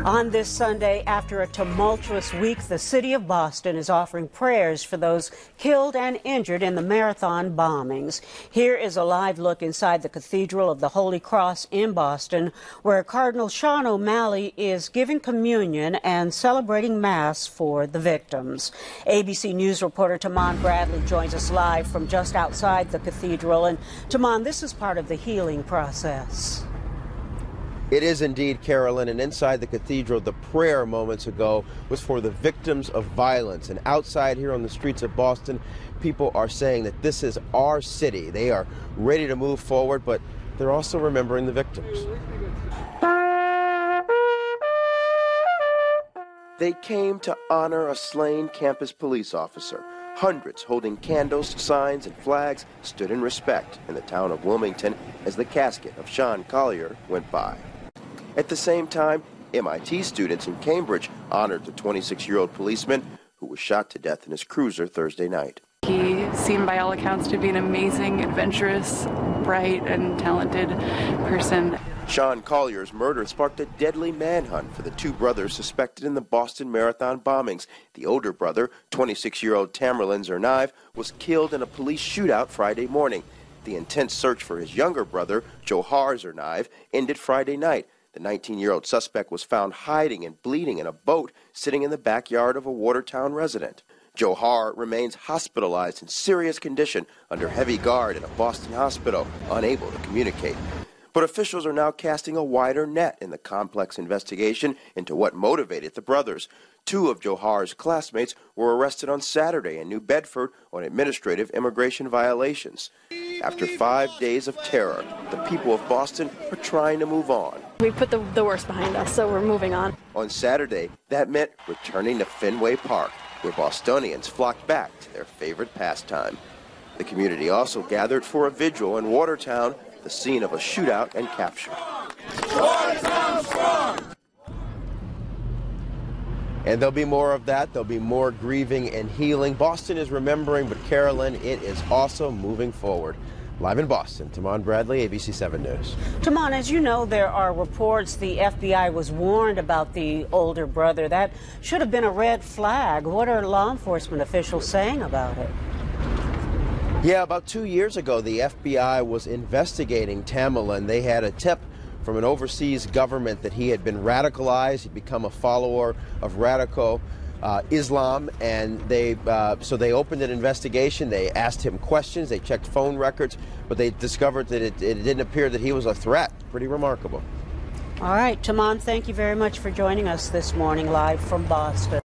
On this Sunday, after a tumultuous week, the city of Boston is offering prayers for those killed and injured in the marathon bombings. Here is a live look inside the Cathedral of the Holy Cross in Boston, where Cardinal Sean O'Malley is giving communion and celebrating Mass for the victims. ABC News reporter Taman Bradley joins us live from just outside the cathedral. And Taman, this is part of the healing process. It is indeed, Carolyn, and inside the cathedral, the prayer moments ago was for the victims of violence. And outside here on the streets of Boston, people are saying that this is our city. They are ready to move forward, but they're also remembering the victims. They came to honor a slain campus police officer. Hundreds holding candles, signs, and flags stood in respect in the town of Wilmington as the casket of Sean Collier went by. At the same time, MIT students in Cambridge honored the 26-year-old policeman who was shot to death in his cruiser Thursday night. He seemed by all accounts to be an amazing, adventurous, bright, and talented person. Sean Collier's murder sparked a deadly manhunt for the two brothers suspected in the Boston Marathon bombings. The older brother, 26-year-old Tamerlan Tsarnaev, was killed in a police shootout Friday morning. The intense search for his younger brother, Johar Tsarnaev, ended Friday night. The 19-year-old suspect was found hiding and bleeding in a boat sitting in the backyard of a Watertown resident. Johar remains hospitalized in serious condition under heavy guard in a Boston hospital, unable to communicate. But officials are now casting a wider net in the complex investigation into what motivated the brothers. Two of Johar's classmates were arrested on Saturday in New Bedford on administrative immigration violations. After 5 days of terror, the people of Boston are trying to move on. We put the worst behind us, so we're moving on. On Saturday, that meant returning to Fenway Park, where Bostonians flocked back to their favorite pastime. The community also gathered for a vigil in Watertown, the scene of a shootout and capture. Watertown strong! And there'll be more of that. There'll be more grieving and healing. Boston is remembering, but Carolyn, it is also moving forward. Live in Boston, Taman Bradley, ABC 7 News. Taman, as you know, there are reports the FBI was warned about the older brother. That should have been a red flag. What are law enforcement officials saying about it? Yeah, about 2 years ago, the FBI was investigating Tamerlan. They had a tip from an overseas government that he had been radicalized. He'd become a follower of radical Islam, and so they opened an investigation. They asked him questions. They checked phone records, but they discovered that it didn't appear that he was a threat. Pretty remarkable. All right, Taman, thank you very much for joining us this morning live from Boston.